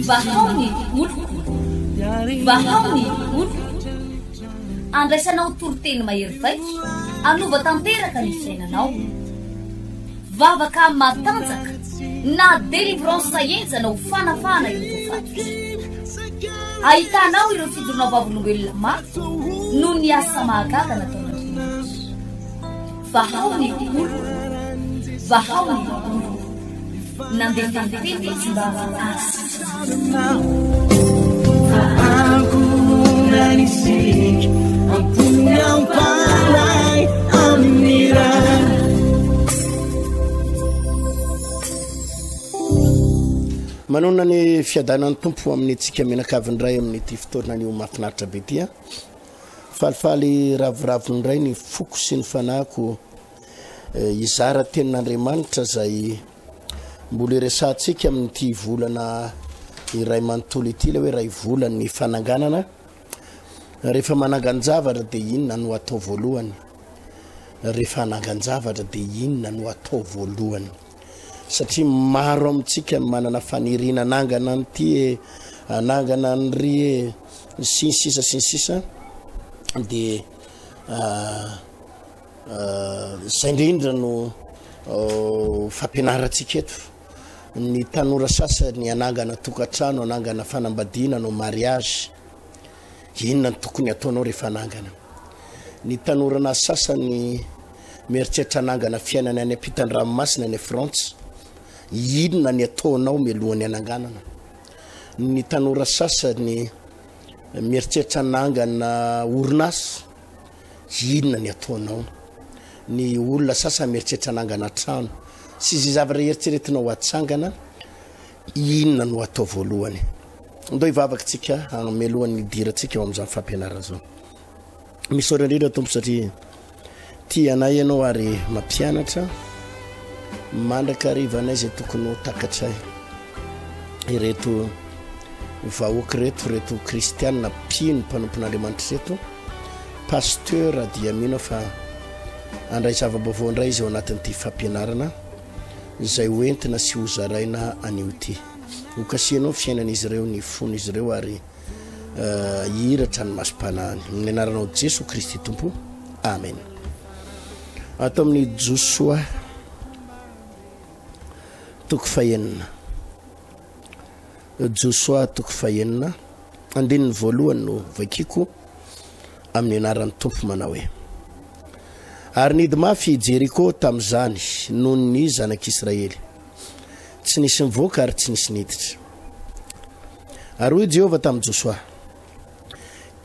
vahaony oloko vahaony oloko andraisanao toroteny mahery vaitso anova tanteraka ny fiainanao vavaka matanjaka na délivrance enjanao fanafana ireo tofatry ahitanao ireo fidronao vavolombelona maro no ny asa mahagaga nataonandriamanitra vahaony oloko vahaony oloko nandeha tantety tsy mba asa manona ny fiadanany tompo amin'ny tsika menakavindray amin'ny ty fotoana ny mafinaritra be tia falifaly raviravindray ny foko sy ny fanako izara tenin'Andriamanitra zay mbola resatsika amin'ity volana iray manontolo ity le hoe ray volany fananganana rehefa mananganjavatra de inona no atao voalohany rehefa ananganjavatra de inona no atao voalohany satria maro amitsika manana fanirina anangana an'ity anangana an'ry sinsisa de zay indrindra no fampianaratsika eto ny tanora sasany anangana tokatrano anangana fanambadiana no mariage inona ny tokony ataonao rehefa anangana ny tanorana sasany mieritreritra anangana fiainana any ampitan-dranomasina any France inona ny ataonao mialohan'ny ananganana ny tanora sasany mieritreritra anangana orinasa inona ny ataonao ny olona sasany mieritreritra anangana trano sy zay zavatra eritreretinao atsangana inona no atao voalohany ndo ivavakytsika melohan'ny diratsika eo am'izany fampianarana zao misy ora indrindra tompo satria tia anay ianao ary mampianatra mandraka rivanay zay tokony ho takatray ireto vahoaka reto kristianina pino mpanompon'Andriamanitra reto pasteur dia mino fa andray zava-baovao indray izy ao anatin'ity fampianarana zay hoentina sy hozaraina anio ity hokasianao fiainan'izy ireo ny fon'izy ireo ary hiratra ny masom-panahiny amin'ny anaranao Jesu Kristy tompo amen atao amin'ny Joshua toko fahenina Joshua toko fahenina andininy voalohany no vakiko amin'ny anaran'ny tompo manao hoe ary nidy mafy Jeriko tam'izany noho ny zanak'Israely tsy nisy mivoaka ary tsy nisy niditra ary hoy Jehova tamin'i Joshua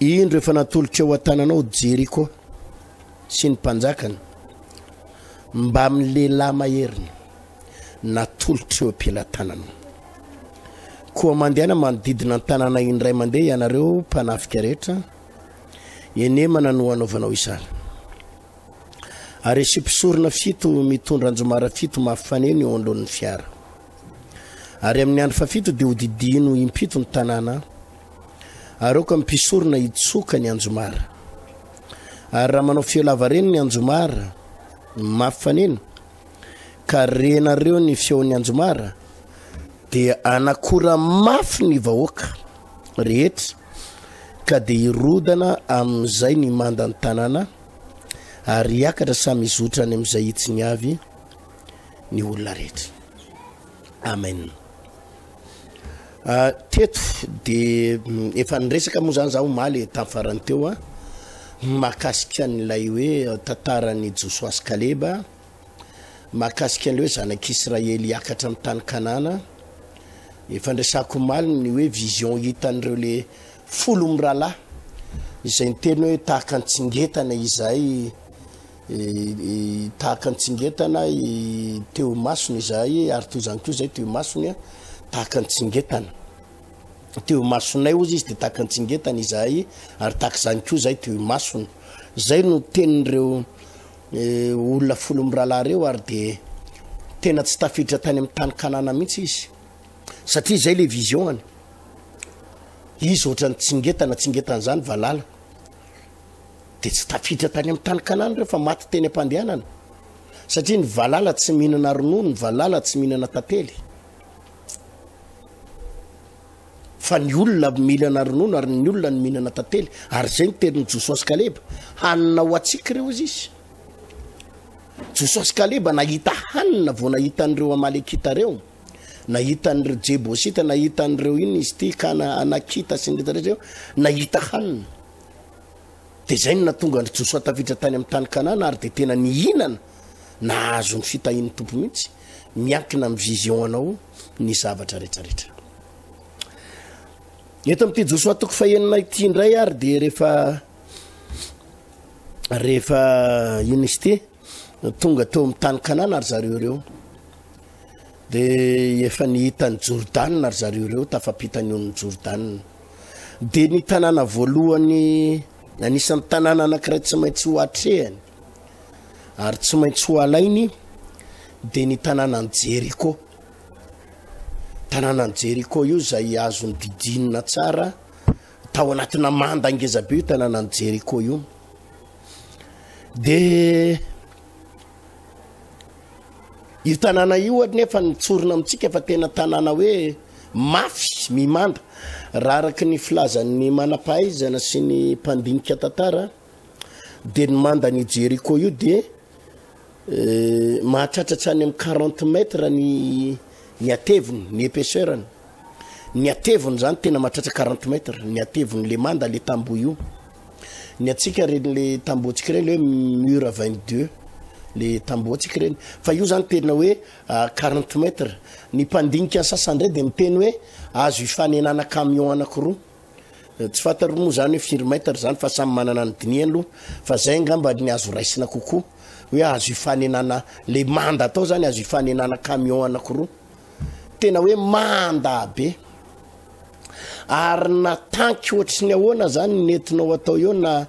indro efa natolotra eo an-tananao Jeriko sy ny mpanjakany mba amin'ny lehilahy maheriny natolotra eo am-pelantananao koa mandehana manodidina ny tanàna indray mandeha ianareo mpanafika rehetra enemana no anaovanao izany ary sipisorona fito mitondra anjomara fito mafaneny eo anoloan'ny fiara ary amin'ny andro fafito dia hodidino impito ny tanàna ary oka mpisorona hitsoka ny anjomara ary raha manao feo lava reny ny anjomara mafaneny ka renareo ny feon'ny anjomara dia anakora mafy ny vahoaka rehetra ka dia irodana amin'izay ny manda ny tanàna ary hiakatra samy izotrany amin'izay hitsy ny avy ny olona rehetra amen teto dia efa niresaka moa zany zaho maly tamin'ny farany teo mahakasika n'ilay hoe tantaran'ny Joshua sy Kaleba mahakasika an'ilay hoe zanak'Israely hiakatra amin'ny tany Kanana efa ndresako maly ny hoe vision hitan'ireo le folo miralahy izay nyteny hoe tahaka antsingetana izay tahaka antsingetana teo masony izay ary toy zany koa zay teo masony tahaka antsingetana teo masonay ozy izy dia tahaka antsingetana izay ary tahaka zany koa zay teo masony zay no tenin'ireo olona folo miralahy reo ary dia tena tsy tafiditra tany amin'ny tany Kanana mihitsy izy satria zay le vision-any izy ohatra ny tsingetana zany valala dia tsy tafiditra tany amin'ny tany Kanana rehefa maty teny am-pandehanana satria ny valala tsy mihinana ronono ny valala tsy mihinana tantely fa ny olona mihinana ronono ary ny olona ny mihinana tantely ary zay ny teny Joshua sy Kaleba hanina ho atsika ireo izy Joshua sy Kaleba nahita hanina vao nahita an'ireo Amalekita reo nahita an'ireo Jebosita nahita an'ireo ino izy ty kana Anakita sy ny rehetra nahita hanina de zay no natonga ny Joshua tafiditra tany amin'ny tany Kanana ary de tena nihinana nahazo ny fitahin'ny tompo mihitsy miankina amin'ny vision-nao ny zavatra rehetrarehetra eto amin'ity Joshua toko fahenina ity indray ary de rehefa ino izy ty tonga teo amin'ny tany Kanana ary zareo reo de efa nihita ny Jordan ary zareo reo tafampitany eo ny Jordan de ny tanàna voalohany anisan'ny tanàna anankiray tsy maintsy ho atrehany ary tsy maintsy ho alainy de ny tanànan'ny Jeriko tanànan'ny Jeriko io zay azo ny didinina tsara tao anatina manda ngezabe io tanànan'ny Jeriko io de io tanàna io nefa nitsorona amintsika fa tena tanàna hoe mafy mimanda raha araky ny filazan'ny manam-pahaizana sy ny mpandinika tantara de ny manda ny Jeriko io de mahatratratra any amin'ny 40 mètres ny atevony ny épaisseurany ny atevony zany tena mahatratra 40 mètres ny atevony le manda le tamboho io ny atsika reny le tamboho tsika reny hoe mur 22 le tamboho atsika reny fa io zany tena hoe 40 mètres ny mpandinika sasandray de miteny hoe azo ifanenana camion anankiroa tsy fataro moa zany hoe 4 mètres zany fa samy manana ny diniany aloha fa zay ngamba ny azo raisina kokoa hoe azo ifanenana le manda atao zany azo ifanenana camion anankiroa tena hoe manda be ary na tanky ohatry ny ahoana zany nentinao atao eo na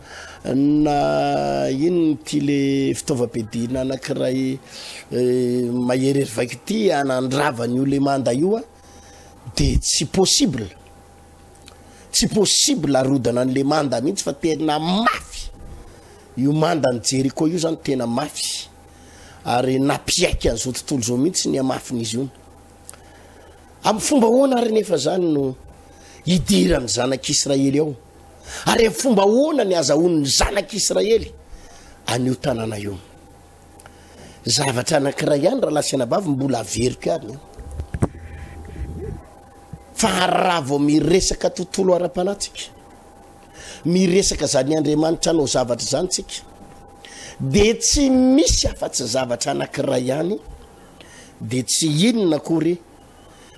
ino ty le fitaovam-piadina anankiray mahery vaky ty anandravany io le manda io de tsy possible arodana an'le manda mihitsy fa tena mafy io manda ny Jeriko io zany tena mafy ary napiaiky an'izao tontolo zao mihitsy ny amafin'izy io amin'ny fomba hoana ary nefa zany no idirany zanak'Israely ao ary amin'ny fomba hoana ny azahoan'ny zanak'Israely an'io tanàna io zavatra anankiray ihany raha lasy anabavy mbola averiko any fa raha vao miresaka tontolo ara-panatsika miresaka zany Andriamanitra anao zavatra zany tsika de tsy misy afa-tsy zavatra anankiray ihany de tsy inona akory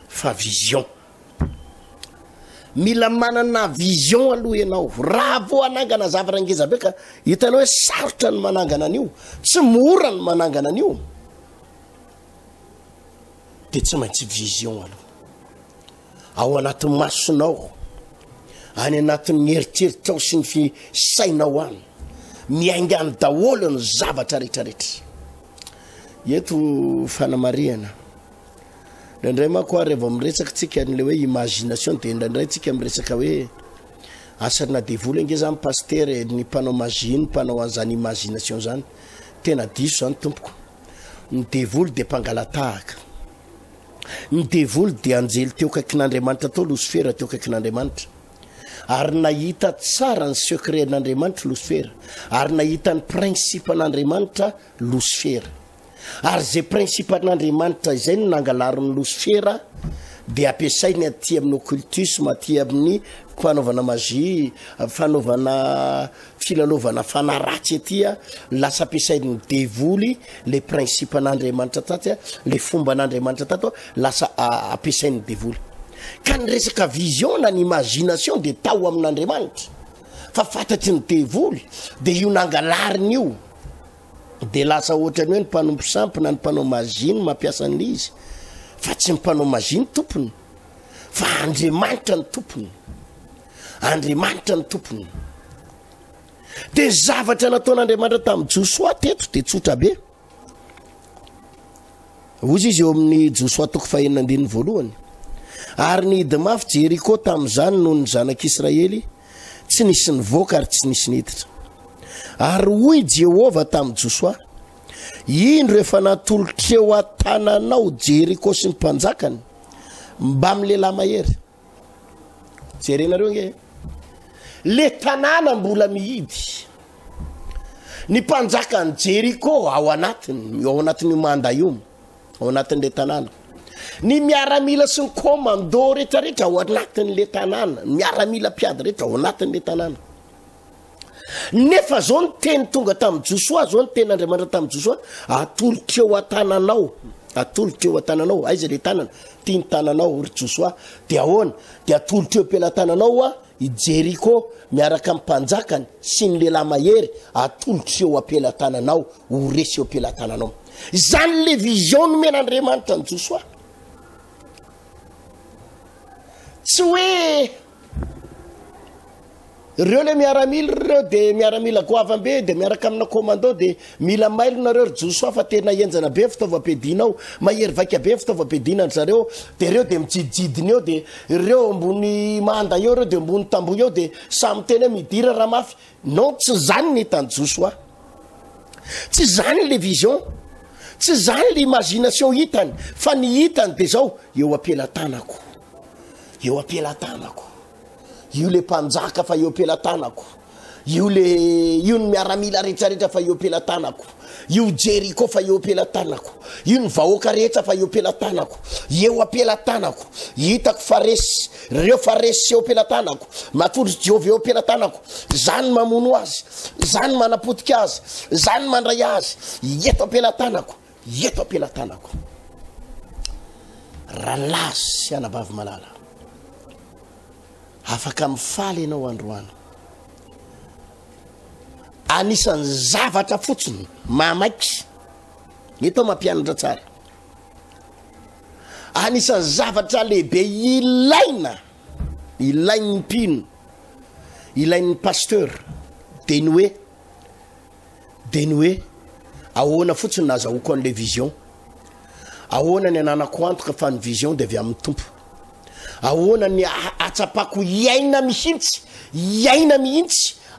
fa vision mila manana vision aloha ianao raha vao anangana zavatra ngezabe ka hitanao hoe sarotra ny manangana an'io tsy mora ny manangana an'io de tsy maintsy vision aloha ao anatin'ny masonao any anatin'ny eritreritrao sy ny fisainao any miaingany daholo ny zavatra rehetrarehetra eto fanamariana ndraindray mako ary vao miresaka tsika n'le hoe imagination de ndraindray tsika miresaka hoe asarina devoly nge zany pasteur ny mpanao magie ny mpanao an'izany imagination zany tena diso zany tompoko ny devoly de mpangalatahaka ny devoly de anjely teo kaikin'Andriamanitra tao Lucifera teo kaikin'Andriamanitra ary nahita tsara ny secret n'Andriamanitra Lucifera ary nahita ny principe n'Andriamanitra Lucifera ary zay principe n'Andriamanitra izay no nangalarony Lucifera de ampiasainy aty amin'ny occultisme aty amin'ny fanaovana magie fanaovana filalovana fanaratsy atya lasa ampiasainy devoly le principe n'Andriamanitra taty le fomba n'Andriamanitra tato lasa ampiasainy devoly ka ny resaka vision na ny imagination de tao amin'Andriamanitra fa fantatry ny devoly de io nangalariny io de lasa ohatrany hoe ny mpanompo sampy na ny mpanao magie ny mampiasa an'izy fa tsy mpanao magie ny tompony fa Andriamanitra ny tompony Andriamanitra ny tompony de zavatra nataon'Andriamanitra tamin'ny Joshua teto de tsotra be ozy izy eo amin'ny Joshua toko fahenina andininy voalohany ary ny hidy mafy Jeriko tamin'izany noho ny zanak'Israely tsy nisy nivoaka ary tsy nisy niditra ary hoy Jehova tamin'ny Joshua indro efa natolotreo atananao Jeriko sy ny mpanjakany mba amin'ny lehilahy mahery jerenareo nge le tanàna mbola mihidy ny mpanjakany Jeriko ao anatin'ny manda io ao anatin'le tanàna ny miaramila sy ny commando rehetrarehetra ao anatin'le tanàna miaramila mpiady rehetra ao anatin'le tanàna nefa zao ny teny tonga tamin'ny Josoa zao ny ten'Andriamanitra tamin'ny Josoa atolotreo atananao aiza le tanana tiany tananao ry Josoa dia ahoana dia atolotreo apelatananao i Jeriko miaraka amin'ny mpanjakany sy ny lehilahy mahery atolotreo apelatananao ho resy apelatananao zany le vision nomen'Andriamanitra ny Josoa tsy hoe reo le miaramila reo de miaramila goavambe de miaraka amina commando de mila mailo nareo ry Josoa fa tena enjana be fitaovam-piadinao mahery vaika be fitaovam-piadinany zareo de reo de mijidijidiny eo de reo ambony manda eo reo de ambony tambo eo de samy tena midira raha mafy non tsy zany ny hitany Josoa tsy zany le vision tsy zany le imagination hitany fa ny hitany de zao eo apelatanako io le mpanjaka fa eo apelatanako io ny miaramila rehetrarehetra fa eo apelatanako io Jeriko fa eo apelatanako io ny vahoaka rehetra fa eo apelatanako hitako faresy reo faresy eo apelatanako matolotry Jehova eo apelatanako zany mamono azy zany manapotika azy zany mandray azy eto apelatanako ralasy anabavy malala afaka mifaly ianao androany anisan'ny zavatra fotsiny mamaiky eto mampianatra tsara anisan'ny zavatra lehibe ilainy mpino ilainy pasteur de ny hoe ahoana fotsiny nazahoako an'le vision ahoana ny ananako antoka fa ny vision de avy amin'ny tompo ahoana ny atsapako iaina mihitsy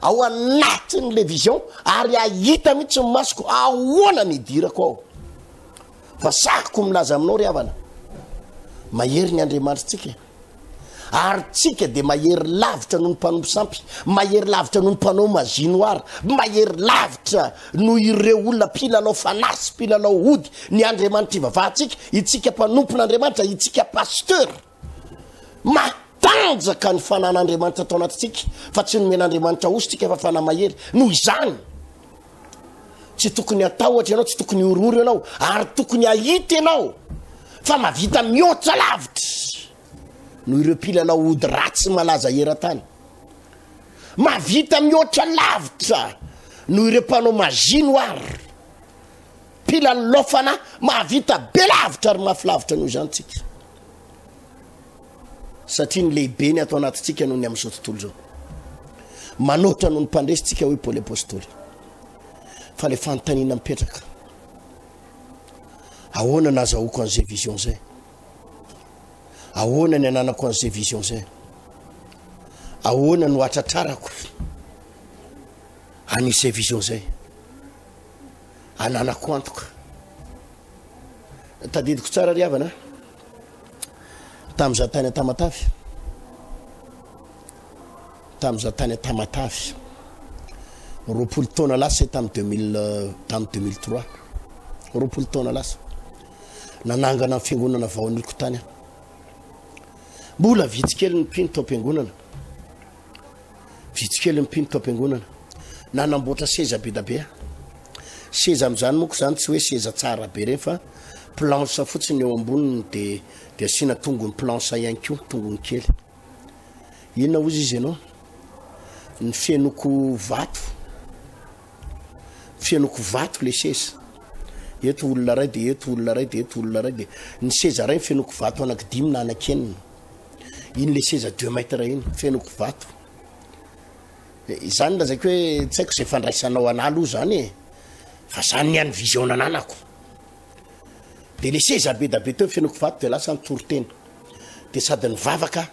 ao anatin'le vision ary ahita mihitsy ny masoko ahoana nidirako ao fa sakako milaza aminao ry havana mahery ny Andriamanitra ary tsika de mahery lavitra noho ny mpanompo sampy mahery lavitra noho ny mpanao mazinoara mahery lavitra noho ireo olona mpilalao fanasy mpilalao ody ny Andriamanitra ivavahantsika itsika mpanompon'Andriamanitra itsika pasteur matanjaka ny fanan'Andriamanitra atao anatintsika fa tsy nomen'Andriamanitra ositsika fa fana mahery noho izany tsy tokony atao ohatra ianao tsy tokony orory ianao ary tokony ahita ianao fa mavita mihoatra lavitra noho ireo mpilalao ody ratsy malaza eran-tany mavita mihoatra lavitra noho ireo mpanao mazinoara mpilalofana mavita be lavitra ary mafilavitra noho izany tsika satria ny lehibe ny atao anatintsika noho ny amin'izao tontolo zao manohitra noho ny mpandresitsika hoe Paoly apôstôly fa le fanontaniana mipetraka ahoana nazahoako an'izay vision zay ahoana ny ananako an'izay vision zay ahoana no atratrarako an'izay vision zay ananako antoka tadidiko tsara ry havana tamin'iza tany Tamatavy roapolo taona lasa tamin'ny 2003 roapolo taona lasa nanangana ny fiangonana vao aniloko tany mbola vitsikely ny mpino tao am-piangonana nanamboatra seza be da be seza am'izany moko zany tsy hoe seza tsara be reny fa planche fotsiny eo amboniny de asina tongony planche ihany koa tongony kely inona ozy izy ianao ny fianoko vato le seza eto olona ray de eto olona ray de ny seza ray fianoko vato anaky 5 na anaky 9 iny le seza 2 mètres iny fianoko vato izany lazako hoe tsy haiko zay fandraisanao analo zany fa zany niany vision nananako de le seza be da be teo fianoko vato de lasa nitoroteny de sady nivavaka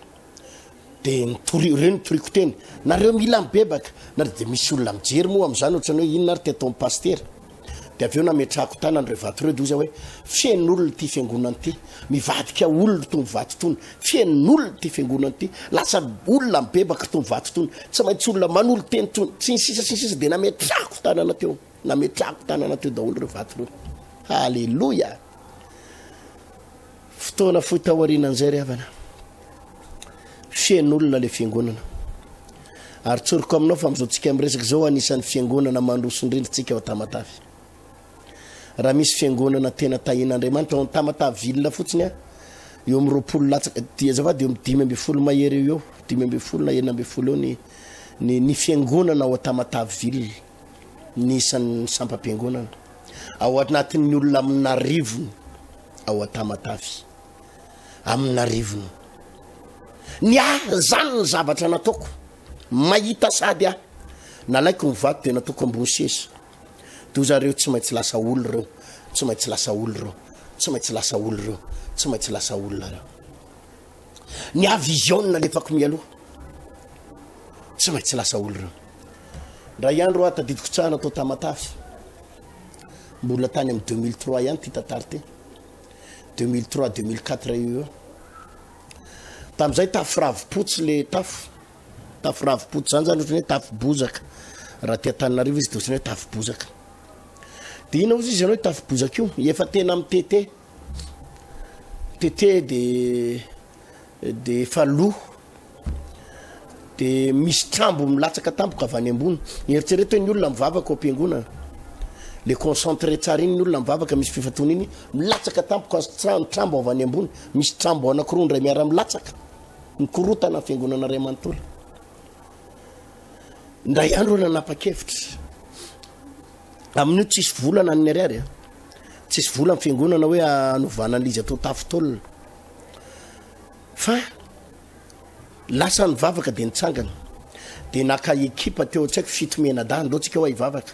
de nitoriko teny nareo mila mibebaka na de misy olona mijery moa am'izany ohatrany hoe inona ary te atao pasteur de aveo nametrahako tanany re vato reo de ozy hoe fiain'olona ty fiangonana ty mivadika olona tony vato tony fiain'olona ty fiangonana ty lasa olona mibebaka tony vato tony tsy maintsy olona manolo teny tony tsy sisa de nametrahako tanana teo daholo re vato reo halleloia fotoana foitahoarinan'izay ry havana fiain'olona le fiangonana ary tsoriko aminao fa mizaotsika miresaky zao anisan'ny fiangonana mandrosondrindritsika ao Tamatavy raha misy fiangonana tena tahin'Andriamanitra ao Tamatavy ville fotsiny a eo amin'ny 20 latsaka dia azafady eo amin'ny 5 mahery eo 5 na 9 eo ny fiangonana ao Tamatavy ville ny isan'ny sampam-piangonana ao anatin'ny olona amina rivony ao Tamatavy amina rivony ny zany ny zavatra nataoko mahita sady nalaiko mivato de nataoko ambony sesa de zareo tsy maintsy lasa olo reo tsy maintsy lasa olo reo ny vision lefako mialoha tsy maintsy lasa olo reo raha andro atadidiko tsahana tao Tamatavy mbola tany amin'ny 2003 ihany ty tatary ty 2003 2004 io tam'izay tafo ravipotsy le tafo ravipotsy zany ohatrany hoe tafo bozaka raha ty Antananarivo izy de ohatrany hoe tafo bozaka de ina ozy izy anao tafo bozaka io efa tena amin'ny tete de efa lo de misy trambo milatsaka tampoka avy any ambony eritrereto hoe ny olona mivavaka ao am-piangonana le concentré tsara iny ny olona mivavaka misy fifatony iny milatsaka tampoka trambo avy any ambony misy trambo anankiroa ndray miara milatsaka mikorotana fiangonana ray manontolo ndray andro nanapa-kevitra amin'io tsisy volana ny ariary tsisy vola ny fiangonana hoe anovana an'izy atao tafotolona fa lasa nivavaka de nitsangana de naka ekipa teo tsy haiko 7 menada ndao tsika hoe ivavaka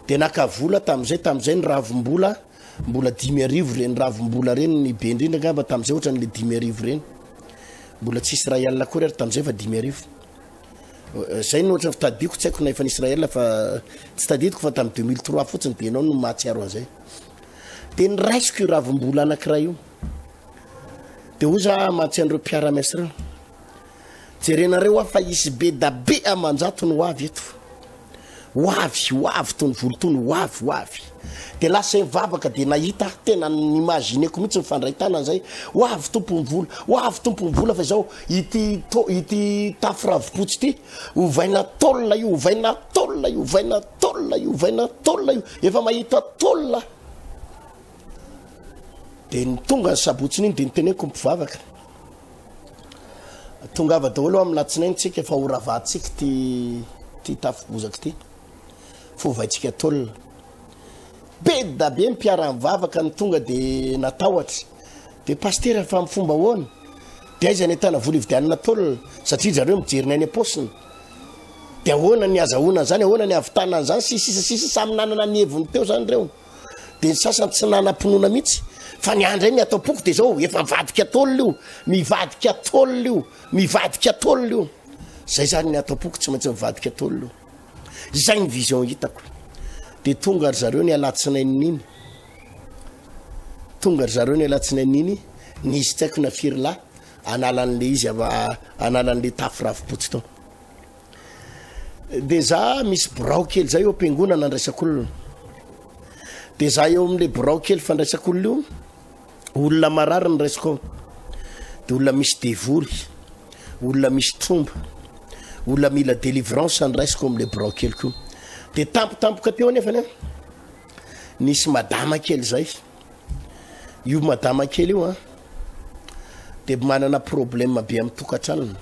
de naka vola tam'izay ny ravimbola mbola 10,000 reny ravimbola reny ny be indrindra ngamba tam'izay ohatrany le 10,000 reny mbola tsy Israel akory ary tam'izay fa 10,000 zay ny ohatrany fitadiko tsy haiko na efa ny Israel fa tsy tadidiko fa tam 2003 fotsiny de anao no mahatsiaro an'izay de ny raisiko io ravimbola anankiray io de oza mahatsy an'ireo mpiara-miasa jerenareo fa isy be da be amanjato no avy eto hoavy tony volo tony hoavy de lasa mivavaka de nahita tena nimagineko mihitsy mifandraitana an'izay hoavy tompony vola fa zao ity tafo ravipotsy ty ovaina tolona io efa mahita tolona de ny tonga ny sabotsiny iny de niteneko mpivavaka tonga ava daholo amin'ny latsinainy tsika fa horavatsika ty tafo bozaka ty fovaitsika tolona be da be mpiara mivavaka ny tonga de natahotra de paster fa mifomba hoana de aiza ny tana vola ividianana tolona satria zareo mijerina any aposiny de ahoana ny azahoana zany ahoana ny avitanana zany sisa samy nanana ny heviny teo zany reo de ny sasany tsy nanam-pinoana mihitsy fa ny andray ny atao poko de zao efa mivadika tolona io zay zany ny atao poko tsy maintsy mivadika tolona io zay ny vision hitako de tonga ry zareo ny alatsinainy iny nisy tsy haiko na firy lahy analan'le izy analan'le tafo ravipotsy tao de za misy borao kely zay eo am-piangonana andraisak'olona de za eo amin'le borao kely fandraisak'olona io olona marary ny raisiko de olona misy devory olona misy tromba olona mila délivrance ny raisiko amin'le borao kelyko de tampotampoka teo nefany nisy madama kely zay io madama kely io de manana problème be amin'ny tokantranony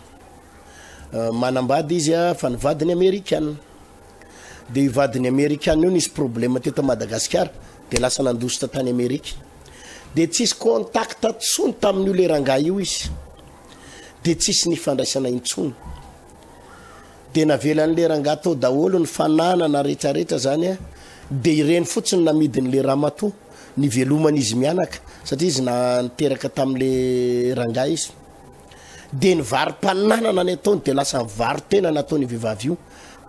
manambady izy fa nivadiny américaine de ivadiny américaine io nisy problème teto Madagasikara de lasa nandositra tany Amerika de tsisy contact tsony tamin'io le rangahy io izy de tsisy nifandraisana intsony de navelan'le rangahy tao daholo ny fananana rehetrarehetra zany de ireny fotsiny namidiny le ramatoa ny velomany izy mianaka satria izy na niteraka tamin'le rangahy izy de ny varim-paninanana ny ataony de lasa nyvaro tena nataony vehivavy io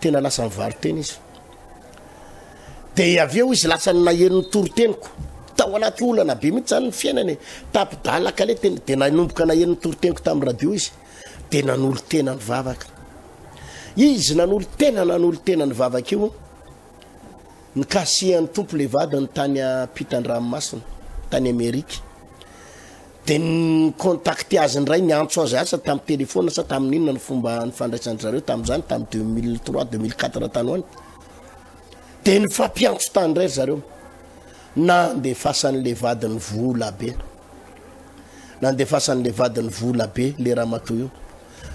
tena lasa nyvaro tena izy de avy eo izy lasa naheniny toroteniko tao anaty olana be mihitsy zany ny fiainany tapidalaka le tena de nanomboka naheniny toroteniko tamin'ny radio izy de nanolo tena ny vavaka izy nanolo tena ny vavaka io ny kasihan'ny tompo le vadiny tany Ampitan-dranomasina tany Amerika de ny contacté azy ny ray niantso azy asa tamin'ny telefona sa tamin'inona ny fomba ny fandraisany zareo tamin'izany tamin'ny 2003 2004 tany hoany de ny fampiantso tany ray zareo nandefasan'le vadiny vola be nandefasan'le vadiny vola be le ramatoa io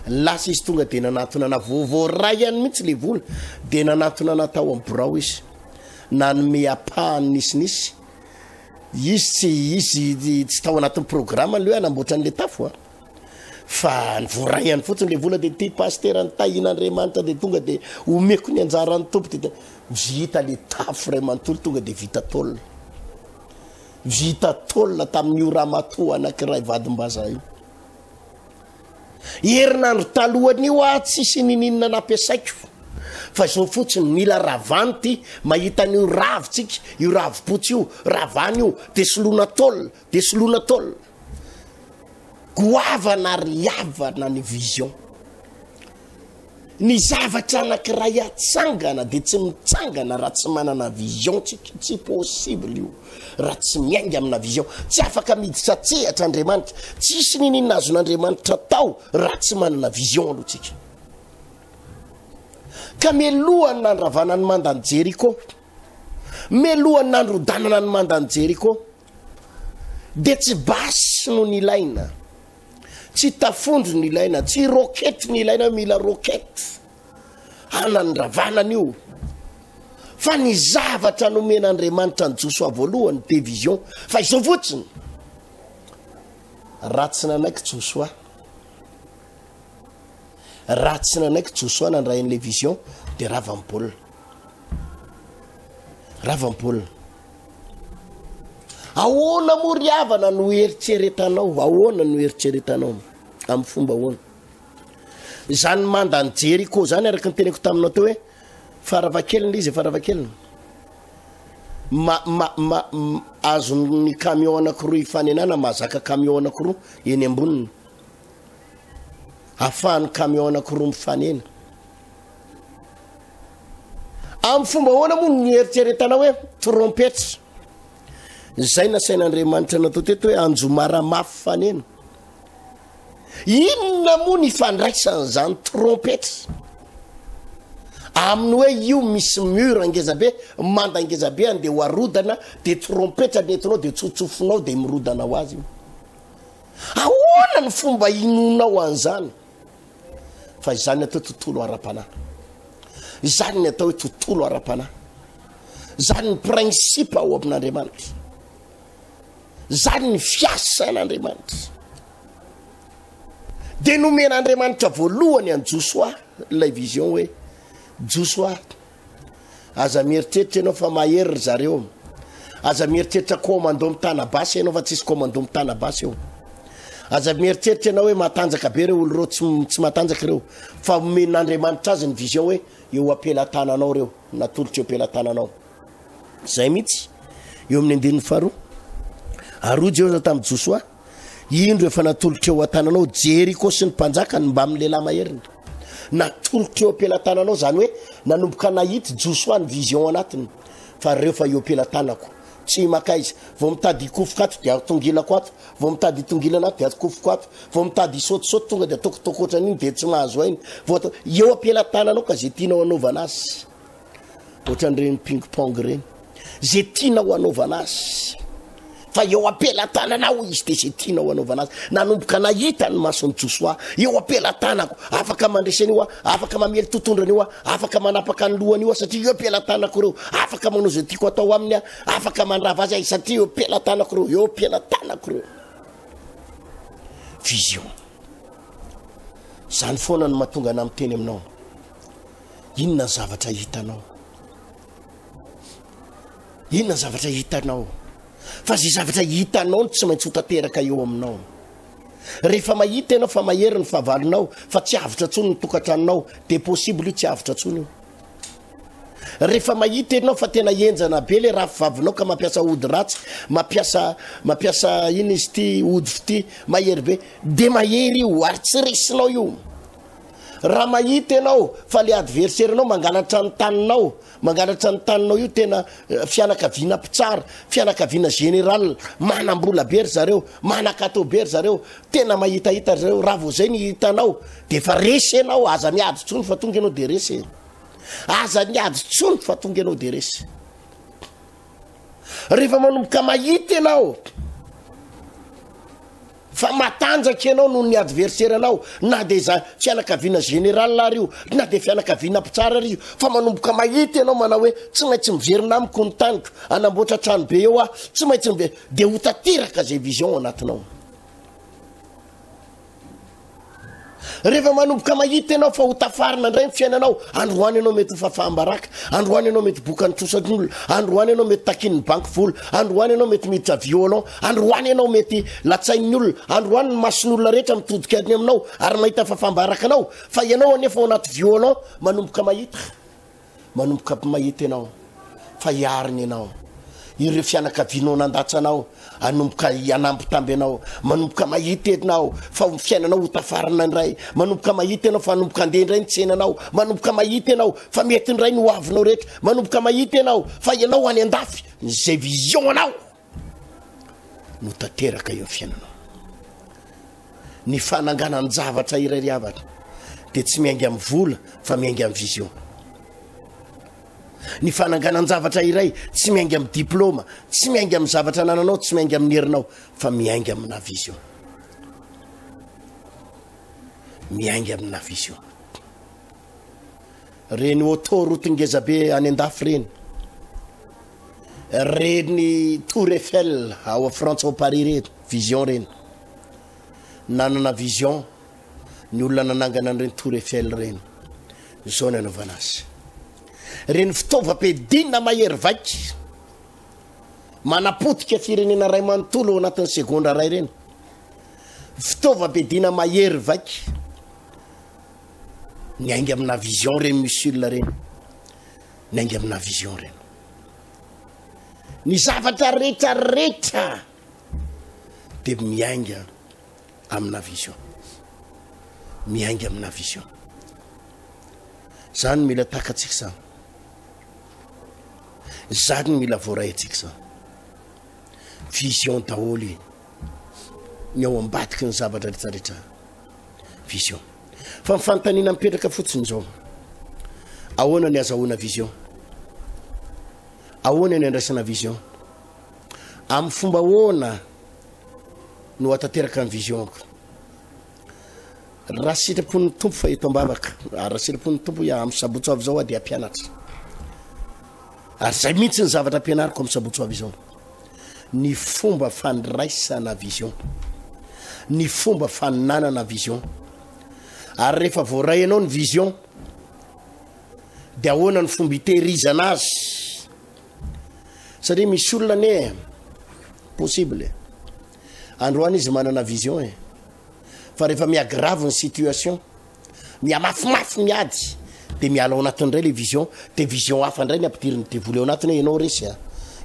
lasa izy tonga de nanatona na vovô ray ihany mihitsy le vola de nanatona natao amin'ny birao izy nanome apahany nisinisy izy tsy tao anatin'ny programme le hoe anamboatrany le tafo fa ny voray ihany fotsiny le vola de ty pasteur ny tahin'Andriamanitra de tonga de omeko ny anjarany tompo de vita le tafo ray manontolo tonga de vita tôlina tamin'io ramatoa anankiray vadim-bazaha io herinandro talohan'io tsisy nininona nampiasaiko fa zao fotsiny mila ravanty mahita an'io ravitsika io ravipotsy io ravany io de solona tôlina goavana riavana ny vision ny zavatra anankiray atsangana de tsy mitsangana raha tsy manana vision tsy possible io raha tsy miainga amina vision tsy afaka miditra tsehatra Andriamanitra tsisy ninina azon'Andriamanitra tao raha tsy manana vision aloha tsika ka melohany nandravana ny mandany Jeriko melohany nandrodanana ny mandany Jeriko de tsy basy no nilaina tsy tafondro ny ilaina tsy rokety ny ilaina mila rokety anandravanany io fa ny zavatra nomen'Andriamanitra ny Josoa voalohany de vision fa izao fotsiny ratsy nanaiky Josoa nandray an'le vision de ravambolina ahoana moriavana no eritreretanao ahoana no eritreretanao amin'ny fomba ahoana zany mandany Jeriko zany araka ny teneko taminao teo hoe faravakeliny izy faravakeliny azony camion anankiroa ifanenana mahazaka camion anankiroa eny amboniny afahan'ny camion anankiroa mifanena amin'ny fomba ahoana moa ny eritreretanao hoe trompetra zay nasain'Andriamanitra natao teto hoe anjomara mafy fanena inona moa ny fandraisany zany trompetra amin'ny hoe io misy mur angezabe manda angezabe ande ho arodana de trompetra nentinao de tsotsofinao de mirodana ho azy ahoana ny fomba inonao an'izany fa izany atao tontolo ara-panahy izany ny atao hoe tontolo ara-panahy zany ny principe ao amin'Andriamanitra zany ny fiasan'Andriamanitra de nomen'Andriamanitra voalohany an Josoa lay vision hoe Josoa aza mieritreritra ianao fa mahery zareo aza mieritreritra commando mitana basy ianao fa tsisy commando mitana basy eo aza mieritreritra ianao hoe matanjaka be reo olo reo tsy matanjaka reo fa omen'Andriamanitra azy ny vision hoe eo ampelatananao reo natolotra eo ampelatananao zay mihitsy eo amin'ny andininy faharoa arojo eo tamin'ny Josoa indro efa natolotra eo atananao Jeriko sy ny mpanjakany mba amin'ny lehilahy maheriny natolotra eo ampelatananao zany hoe nanomboka nahity Josoa ny vision anatiny fa reo fa eo ampelatanako tsy makaizy vao mitady ikofoko ato de atongilako ato vao mitady itongilana ato de atokofoko ato vao mitady isotisoty tonga de atokotoko ohatran'iny de tsy mahazo ainy vao eo ampelatananao ka zay tianao anaovana azy ohatran'ireny ping pong reny zay tianao anaovana azy fa eo ampelatananao izy de zay tianao anaovana azy nanomboka nahita ny mason'ny Josoa eo ampelatanako afaka mandresany io afaka mamely totondrany io afaka manapaka ny lohany io satria eo ampelatanako reo afaka manao zay tiako atao aminy afaka mandrava azy satria eo ampelatanako reo vision zany foana ny mahatonga ana miteny aminao inona zavatra hitanao fa zay zavatra hitanao tsy maintsy hotanteraka eo aminao rehefa mahita ianao fa mahery ny fahavalonao fa tsy avitra tsony ny tokantranonao de possible io tsy avitra tsony io rehefa mahita ianao fa tena enjana be le rafivavinao ka mampiasa ody ratsy mampiasa iny izy ty ody fity mahery be de mahery io ary tsy risinao io raha mahita ianao fa le adversaire anao mangalatra ny taninao io tena fianakaviana mpitsara fianakaviana général manambola be ry zareo manakato be ry zareo tena mahitahita zareo raha vo zay ny hitanao de fa resy ianao aza miady tsony fa tonga ianao de resy aza miady tsony fa tonga ianao de resy rehefa manomboka mahita ianao fa matanjaka ianao noho ny adversaire anao na de za fianakaviana général la rio na de fianakaviana mpitsara rio fa manomboka mahita ianao manao hoe tsy maintsy miverina amiko ny taniko anamboatra trano be eo tsy maintsy miverina de ho tateraka zay vision anatinao rehefa manomboka mahita ianao fa ho tafarina indray ny fiainanao androany ianao mety ho fafahambaraka androany ianao mety boka ny trosan'olona androany ianao mety takin'ny banky vola androany ianao mety miditra violon androany ianao mety latsain'ny olona androany ny mason'olona rehetra mitodika ny aminao ary mahita fafahambaraka anao fa ianao anefa ao anaty violon manomboka mahita ianao fa iariny ianao ireo fianakavianao nandatsanao anomboka anampitamby anao manomboka mahita ianao fa fiainanao ho tafarina indray manomboka mahita ianao fa anomboka andeha indray ny tsenanao manomboka mahita ianao fa mety indray ny hoavinao rehetra manomboka mahita ianao fa ianao any andafy zay vision anao no tateraka eo fiainanao ny fananganany zavatra iray riavatra de tsy miainga amin'ny vola fa miainga amin'ny vision ny fananganan-javatra iray tsy miainga amin'ny diplôma tsy miainga amin'ny zavatra nananao tsy miainga amin'ny herinao fa miainga amina vision reny autoroute-ngeza be any andafy reny Tour Eiffel ao a Frantsa ao Paris reny vision reny nanana vision ny olona nanangana an'ireny Tour Eiffel reny zao ny anaovana azy reny fitaovam-piadinana mahery vaky manapotika firenena ray manontolo ao anatin'ny segondra ray reny fitaovam-piadinana mahery vaky niainga amina vision reny misy olona reny niainga amina vision reny ny zavatra rehetrarehetra de miainga amina vision zany mila takatsika sa zany mila voaraitsika sa vision daholo ny ao ambadiky ny zavatra rehetrarehetra vision fa mifantanina mipetraka fotsiny zao ahoana ny azahoana vision ahoana ny andraisana vision amin'ny fomba ahoana no atateraka ny visionko raha sitrapon'ny tompo fa eto ambavaka raha sitrapon'ny tompo ia amin'ny sabotso avy zao de ampianatra ary zay mihitsy ny zavatra ampianariko amin'ny sabotso avy zao ny fomba fandraisana vision ny fomba faninanana vision ary rehefa voaray anao ny vision de ahoana ny fomba hitehirizana azy satria misy olona ne possible androany izy manana vision fa rehefa miagrave ny situation miamafimafy miady de miala ao anatiny ray le vision de vision hafa ndray ny ampidiriny devoly ao anatiny hoe ianao resy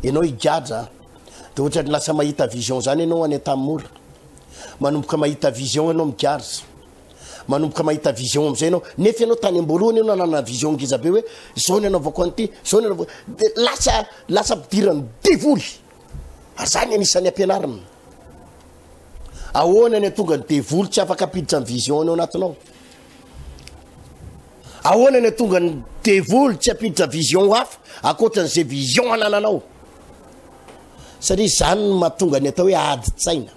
ianao higadra de ohatra lasa mahita vision zany ianao any an-tamora manomboka mahita vision ianao migarza manomboka mahita vision am'izay ianao nefa ianao tany amboalohany ianao nanana vision ngeza be hoe zao ny anaovako an'ity zao ny anaovako de lasa ampidirany devoly ary zany anisan'ny ampianarina ahoana ny tonga ny devoly tsy afaka apiditra ny vision ao anatinao ahoana ny tonga ny devoly tsy apiditra vision hafa akoatran'izay vision anananao satria zany no mahatonga ny atao hoe adi-tsaina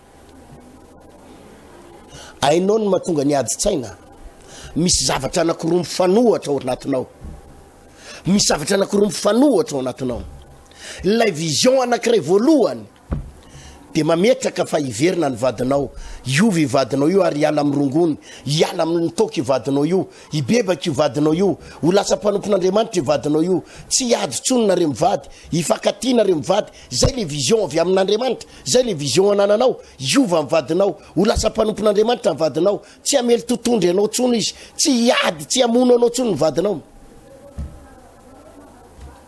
ainao no mahatonga ny adi-tsaina misy zavatra anankiroa mifanohatra ao anatinao misy zavatra anankiroa mifanohatra ao anatinao ilay vision anankiray voalohany de mametraka fa hiverina ny vadinao iovy vadinao io ary hiala amrongony hiala amin'ny toky vadinao io hibebaka io vadinao io ho lasa mpanompon'Andriamanitra vadinao io tsy hiady tsonina re mivady hifankatiana re mivady zay le vision avy amin'Andriamanitra zay le vision anananao iova ny vadinao ho lasa mpanompon'Andriamanitra ny vadinao tsy hamely totondry anao tsony izy tsy hiady tsy hamono anao tsony ny vadinao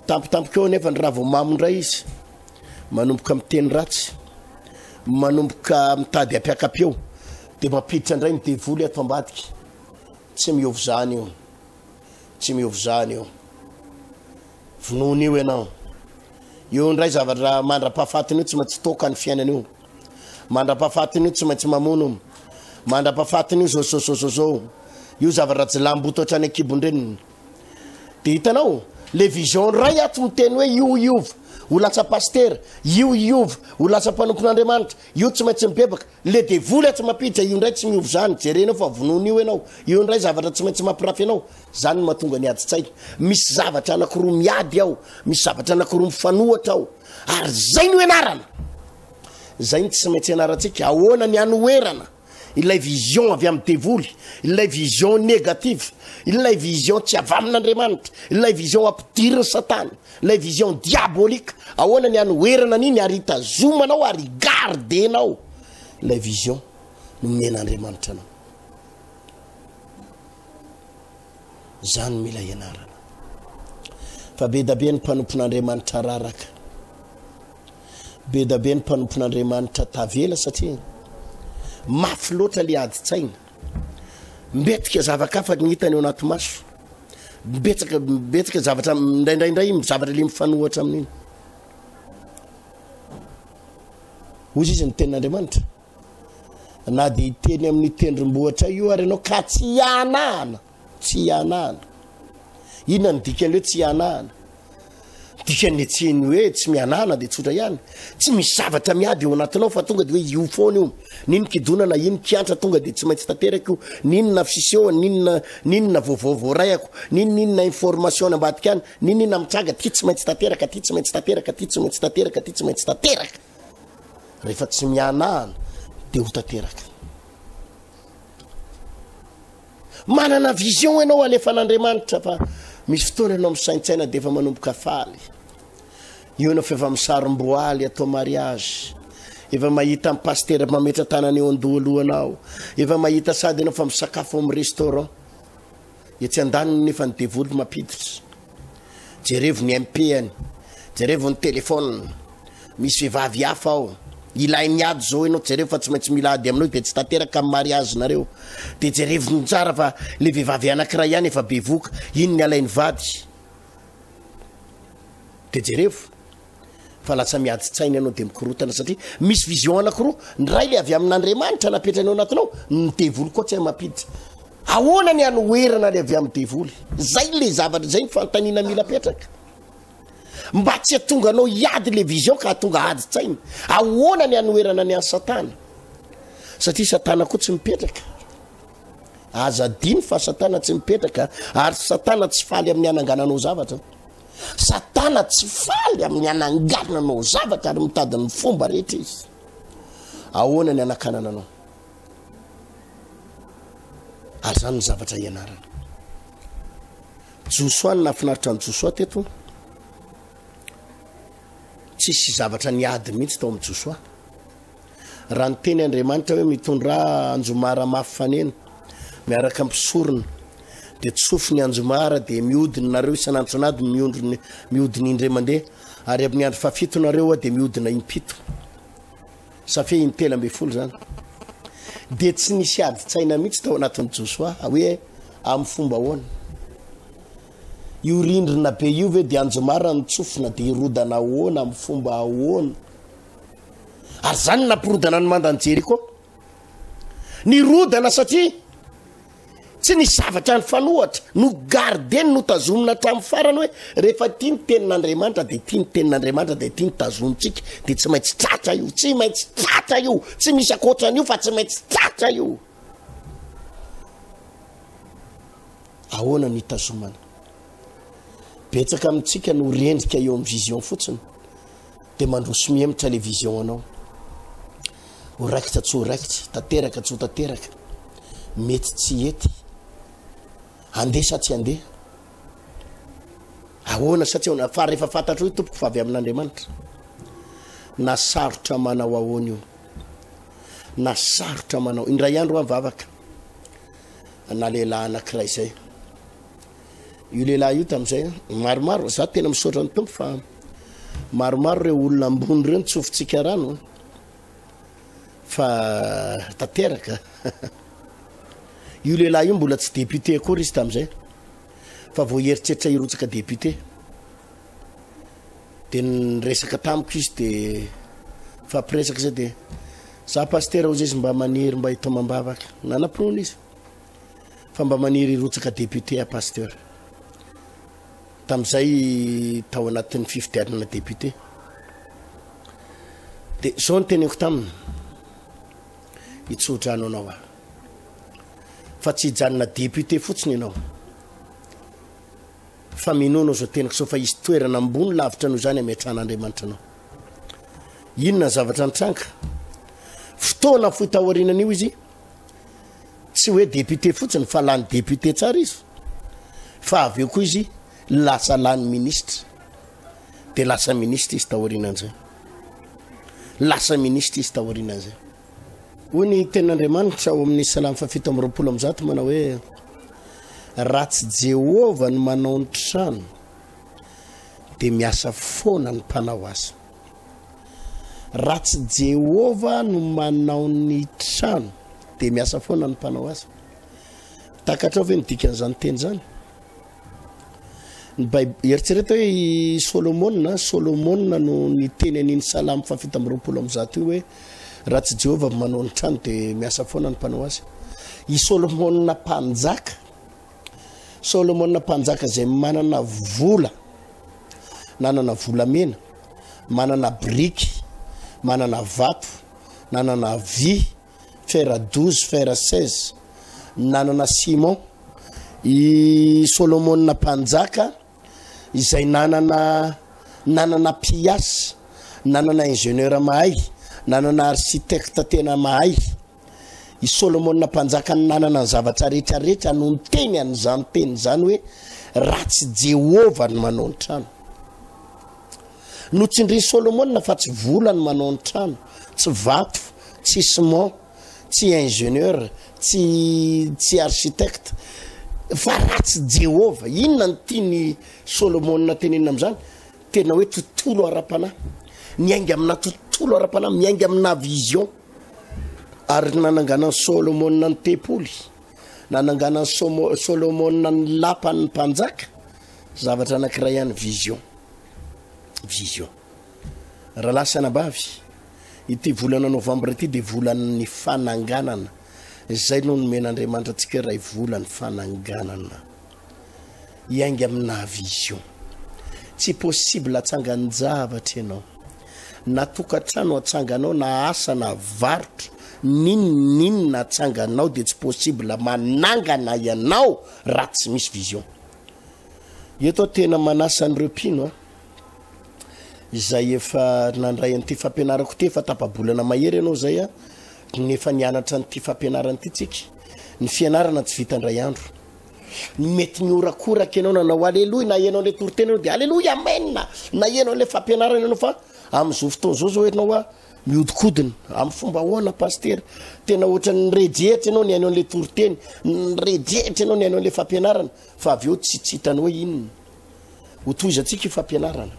tampotampoka nefa ny raha vao mamondray izy manomboka miteny ratsy manomboka mitady ampiakapeo de mapiditra ndray ny devoly ato ambadiky tsy miovy zany io tsy miovy zany io vonoiny io ianao io ndray zavatra mandra-pahafatiny io tsy maintsy toka ny fiainana io mandra-pahafatiny io tsy maintsy mamono mandra-pahafatiny io zao io zavatra tsy lambototra any akibondreniny de hitanao le vision ray ato miteny hoe io ho lasa pasteur io ho lasa mpanompon'Andriamanitra io tsy maintsy mibebaka le devoly ato mapiditra io ndray tsy miovy zany jerenao fa vonoiny io ianao io ndray zavatra tsy maintsy mampirafy anao zany mahatonga ny adi-tsaina misy zavatra anankiroa miady ao misy zavatra anankiroa mifanohatra ao ary zay no ianarana zay ny tsy maintsy ianarantsika ahoana ny anoerana ilay vision avy amin'ny devoly ilay vision négative ilay vision tsy avy amin'Andriamanitra ilay vision ampidiriny satana ilay vision diabolika ahoana ny anoerana an'iny ary itazomanao ary gardenao ilay vision no men'Andriamanitra anao zany mila ianarana fa be da be ny mpanompon'Andriamanitra raraka be da be ny mpanompon'Andriamanitra tavela satria mafy loatra le adi-tsaina mbetrika zavakafa ny hitany ao anaty maso betsaka zavatra ndraindray zavatra le mifanohatra amin'iny ozy izy ny tenin'Andriamanitra na de hiteny amin'ny tendrombohatra io ary ianao ka tsy ianahana inona ny dikany hoe tsy ianahana dikany etseny hoe tsy mianahana de tsotra ihany tsy misy zavatra miady eo anatinao fa tonga de hoe io foana io niny kidonana iny kiantra tonga de tsy maintsy tanteraka io ninona fiseho ninona voarayako ninona information ambadika any ninona mitraga ty tsy maintsy tanteraka ty tsy maintsy tanteraka ty tsy maintsy tanteraka ty tsy maintsy tanteraka rehefa tsy mianahana de ho tanteraka manana vision ianao alefa n'Andriamanitra fa misy fotoana ianao misaintsaina de efa manomboka faly io ianao fa efa misarom-boaly atao mariage efa mahita amin'ny pasteur mametra tanany eo andohalohanao efa mahita sady ianao fa misakafo amin'ny restaurant etsy andaniny nefa ny devoly mapiditra jerevo ny MP-any jerevo ny telefona misy vehivavy hafa ao ilay miady zao ianao jerevo fa tsy maintsy milady aminao de tsy tanteraka amin'ny mariage nareo de jerevo ny tsara fa le vehivavy anankiray ihany efa bevoka iny ny alainy vady de jerevo fa lasa miadi-tsaina ianao de mikorotana satria misy vision anankiroa ndray le avy amin'Andriamanitra napetranao anatinao ny devoly koa tsy ay mapiditra ahoana ny anoerana le avy amin'ny devoly zay le zavatra zay ny fantanina mila petraka mba tsy atonga anao iady le vision ka atonga adi-tsaina ahoana ny anoerana ny any satana satria satana koa tsy mipetraka azadiny fa satana tsy mipetraka ary satana tsy faly amin'ny anangananao zavatra satana tsy faly amin'ny anangananao zavatra ary mitady ny fomba rehetra izy ahoana ny anakanana anao ary zany ny zavatra ianarana Josoa ny nafinaritra ny Josoa teto tsisy zavatra niady mihitsy tao amin'ny Josoa raha ny teny Andriamanitra hoe mitondra anjomara mafy fanena miaraka ampisorona de tsofy ny anjomara de miodiny nareo isan'andronady miodiny indray mandeha ary amin'ny andro fafito nareo de miodina impito safia intelo amby folo zany de tsy nisy adi-tsaina mihitsy tao anatin'ny Josoa hoe amin'ny fomba ahoana io rindrina be io ve de anjomara ny tsofina de irodana ahoana amin'ny fomba ahoana ary zany nampirodana ny mandany Jeriko ny rodana satria tsy ny zavatra ny fanohatra no gardeny no tazomina hatramin'ny farany hoe rehefa tia ny tenin'Andriamanitra de tia ny tenin'Andriamanitra de tia ny tazomitsika de tsy maintsy tratra io tsy maintsy tratra io tsy misy akoatran'io fa tsy maintsy tratra io ahoana ny tazomana betsaka amintsika no rendrika eo amin'ny vision fotsiny de mandroso mihemitra le vision anao ho raikitra tsy ho raikitra tanteraka tsy ho tanteraka mety tsy ety andeha sa tsy andeha ahoana satria fa rehefa fantatra hoe tompoko fa avy amin'Andriamanitra na sarotra manao ahoana io na sarotra manao indray andro mivavaka na lehilahy anankiray zay io lehilahy io tam'izay maromaro za tena misaotra ny tompo fa maromaro reo olona ambony reo ntsofitsika rano fa tanteraka io lehilahy io mbola tsy député akory izy tam'izay fa vao heritreritra hirotsaka député de niresaka tamiko izy de fampiresaka zay de za pasteur ao zay izy mba maniry mba hitao mambavaka nanam-pinoana izy fa mba maniry hirotsaka député a pasteur tam'izay tao anatin'ny fifidianana député de zao ny teneko taminy hitsodrano anao fa tsy hijanona député fotsiny ianao fa minono zao tenako sao fa izy toerana ambony lavitra noho zany ametran'Andriamanitra anao inona zavatra nitranga fotoana fohitahorinan'io izy tsy hoe député fotsiny fa lany député tsara izy fa avy eo koa izy lasa lany ministre de lasa ministre izy tahorinan'izay lasa ministre izy tahorinan'izay hoy ny tenin'Andriamanitra ao amin'ny Salamy 7:20 manao hoe raha tsy Jehova no manao ny trano de miasa foana ny mpanao azy raha tsy Jehova no manao ny trano de miasa foana ny mpanao azy takatra ve ny dikan'izany teny zany eritsereta hoe Solomona no niteny an'iny Salamy 7:20 io hoe raha tsy Jehova manao ny trano de miasa foana ny mpanao azy i Solomona mpanjaka zay manana vola mena manana briky manana vato nanana vy fer 12 fer 16 nanana ciment i Solomona mpanjaka izay nanana piasy nanana ingénieur mahay nanana architecte tena mahay i Solomona mpanjaka nanana zavatra rehetrarehetra no nteny an'izany teny zany hoe raha tsy Jehova no manao ny trano no tsindry Solomona fa tsy vola no manao ny trano tsy vato tsy ciment tsy ingénieur tsy architecte fa raha tsy Jehova inona ny tiany Solomona tenenina am'izany tena hoe tontolo ara-panahy miainga amina tontolo ara-panahy miainga amina vision ary nanangana Solomona ny tempoly nanangana Solomona ny lapany mpanjaka zavatra anankiray ihany vision raha lasana bavy ity volana novambra ity de volan'ny fananganana zay no nomen'Andriamanitra antsika ray volan'ny fananganana iangy amina vision tsy possible atsangany zavatra ianao na tokatrano atsanganao na asa na varotra ninina atsanganao de tsy possible manangana ianao raha tsy misy vision eto tena manasa an'ireo mpino izay efa nandray an'ity fampianarako ty efa tapabolana mahery ianao zay nefa nianatra n'ity fampianarana ity tsika ny fianarana tsy vita ndray andro mety niorakoraka ianao nanao aleloia na ianao le toriteny ianao de aleloia amen na ianao le fampianarana ianao fa am'izao fotoana zao zao ianao miodikodina amin'ny fomba ahoana pasteur tena ohatra ny rejetra ianao ny ianao le toriteny rejetra ianao ny ianao le fampianarana fa avy eo tsy hitany hoe inona ho toizantsika io fampianarana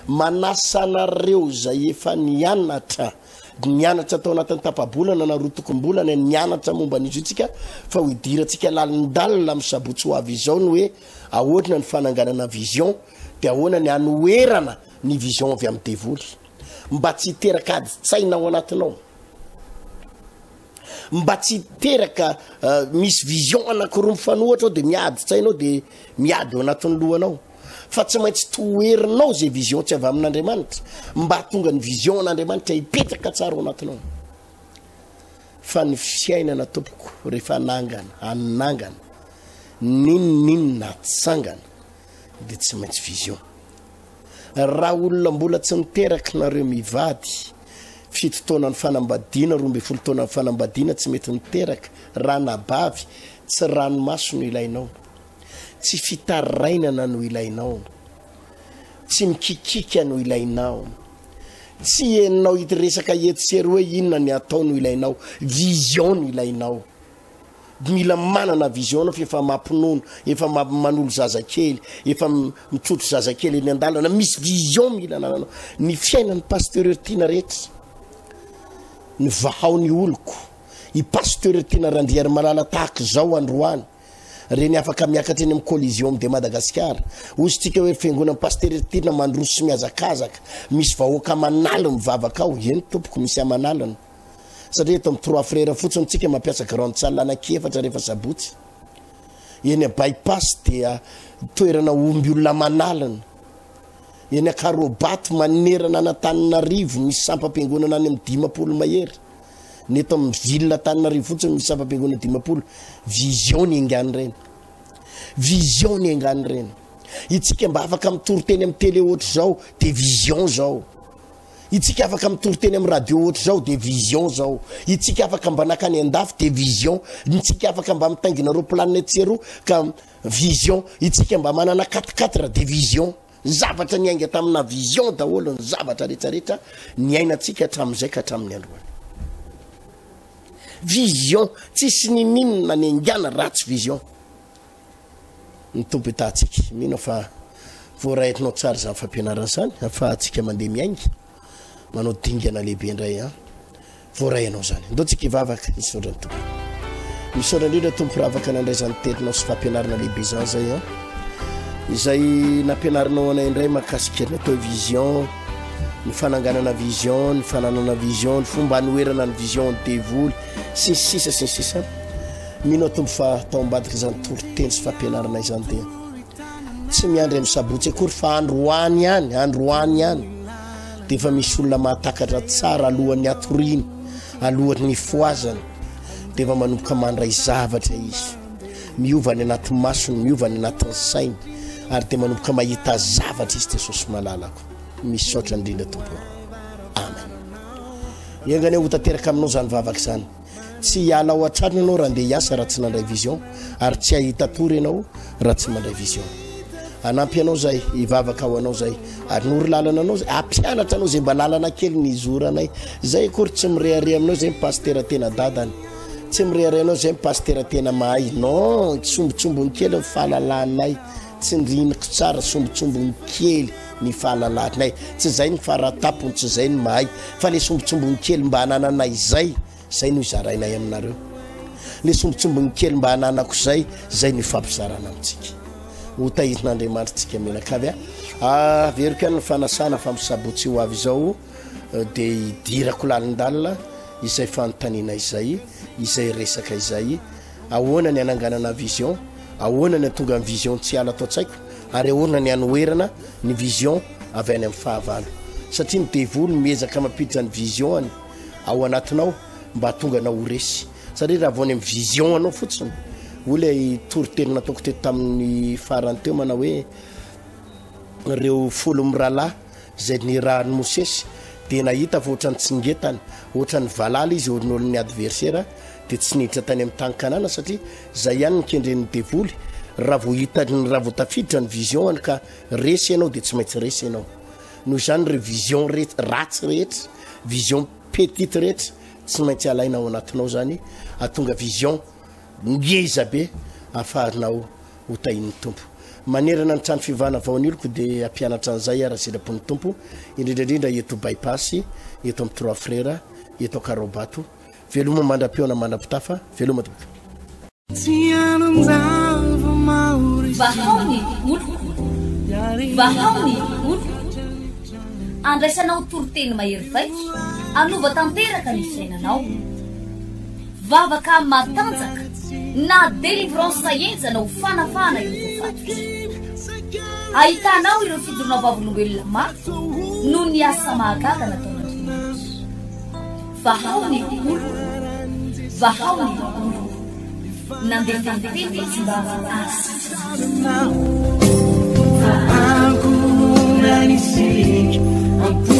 manasanareo zay efa nianatra tao anatin'ny tapabolana na rotokom-bolana nianatra momba an'izy io tsika fa ho idirantsika lalindalina amin'ny sabotsy ho avy izao ny hoe ahoana ny fananganana vision de ahoana ny anoerana ny vision avy amin'ny devoly mba tsy hiteraka adi-tsaina ao anatinao mba tsy hiteraka misy vision anankiroa mifanohatra ao de miadi-tsainao de miady ao anatin'ny lohanao fa tsy maintsy toerinao zay vision tsy avy amin'Andriamanitra mba tonga ny vision an'Andriamanitra hipetraka tsara ao anatinao fa ny fiainana tompoko rehefa anangana ninina atsangana de tsy maintsy vision raha olona mbola tsy niteraka nareo mivady fitotoana ny fanambadiana 12 taona ny fanambadiana tsy mety niteraka ranabavy tsy ranomaso no ilainao tsy fitarainana no ilainao tsy mikikika no ilainao tsy enao ity resaka etsery hoe inona ny atao no ilainao vision no ilainao mila manana vision fa efa mampinono efa manolo zazakely efa mitsotro zazakely eny andalana misy vision mila nananao ny fiainan'ny pasteur tiana rehetra ny vahaony oloko i pasteur tiana randiary malala tahaka zao androany reny afaka miakatra eny amin'ny collision de Madagasikara ozy tsika hoe fiangonana pasteur tiana mandroso miazakazaka misy vahoaka manala mivavaka ao eny tompoko misy amanalana satria eto amin'ny 3 frères fotsiny tsika mampiasa grande salle anakefatra rehefa sabotsy eny bypass dia toerana omby olona manalana eny akarobato manerana anatananarivo misy sampam-piangonana any amin'ny 10 mahery neto amin'ny ville Tananarivo fotsiny misy sampam-piangonana 10 vision engany reny vision engany reny itsika mba afaka mitoroteny amin'ny télé ohatra zao de vision zao itsika afaka mitoroteny amin'ny radio ohatra zao de vision zao itsika afaka mba nakany andafy de vision itsika afaka mba mitaingina ro planète zero ka vision itsika mba manana 4 de vision zavatra niainga tamina vision daholo ny zavatra rehetrarehetra niainatsika hatramin'izay ka hatramin'ny androany vision tsisy ninina ny angana ratsy vision ny tompo itatsika mino fa voaraitinao tsara zany fampianarana zany afahatsika mandeha miaingy manao dingana lehibe indray a voarainao zany ndao tsika ivavaka isodran'ny tompo misodra indrindra tompo raha afaka nandray zany tetinao sy fampianarana lehibe zany zay a izay nampianarinao anay indray mahakasika natao vision ny fananganana vision ny fananana vision ny fomba anoerana ny vision devoly sisa mino tompo fa tao ambadika zany toroteny sy fampianaranay zany dia tsy miandry amin'ny sabotsy akory fa androany ihany dia efa misy olona mahatakatra tsara alohan'ny atoriny alohan'ny foazany dia efa manomboka mandray zavatra izy miova ny anaty masony miova ny anatin'ny sainy ary dia manomboka mahita zavatra izy Jesosy malalako misaotra indrindra tompo amen iangany ho tanteraka aminao zany vavaka zany tsy hiala ao an-trano ianao raha andeha hiasa raha tsy nandray vision ary tsy hahita tory ianao raha tsy mandray vision anampy anao zay ivavaka ao anao zay ary nory lalana anao zay ampianatra anao zay mba lalana kely ny zoranay zay akory tsy mirehare aminao zay pasteur tena dadany tsy mirehare anao zay pasteur tena mahay non tsombotsombony kely ny fahalalanay tsy ndriniko tsara sombotsombony kely ny fahalalanay tsy zay ny faratapony tsy zay ny mahay fa le sombotsombony kely mba hanananay zay no izarainay aminareo le sombotsombony kely mba hananako zay ny fampizarana amitsika ho tahirin'Andriamanitra tsika menakavy verika ny fanasana fampisabotsy ho avy zao de idirako lalindalina izay fanontaniana izay resaka izay ahoana ny ananganana vision ahoana ny tonga amin'ny vision tsy ala atao tsaiko ary ahoana ny anoerana ny vision avy any amin'ny fahavalo satria ny devoly miezaka mampiditra ny vision ao anatinao mba tonga anao ho resy satria raha vao any amin'ny vision anao fotsiny ole toroteny nataoko teto tamin'ny farany teo mana hoe reo folo mirala zay ny raha ny Mosesy dia nahita fa ohatrany tsingetany ohatrany valala izy olon'olo ny adversaire dia tsy niditra tany amin'ny tany-kanana satria zay ihany ny kendren'ny devoly raha vao tafiditra ny vision ka resy ianao dia tsy maintsy resy ianao noho izany re vision ratsy rehetra vision petite rehetra tsy maintsy alaina ao anatinao zany atonga vision ngeza be afahanao ho tahin'ny tompo manerana ny trano fivana vaoniloko dia ampianatra an'izay ara silapon'ny tompo indrindrandrindra eto bypass eto amin'ny 3 frères eto akarobato veloma mandram-peona mandram-pitafa veloma tompo vahaony andraisanao toroteny mahery vaika anova tanteraka ny fiainanao vavaka matanjaka na délivrance enjana ho fanafana ireo tofatry ahitanao ireo fidorona vavolombelona maro no ny asa mahagaga nataon'Andriamanitra vahaony nandeha tantety izy mba asa Aku nanisik, aku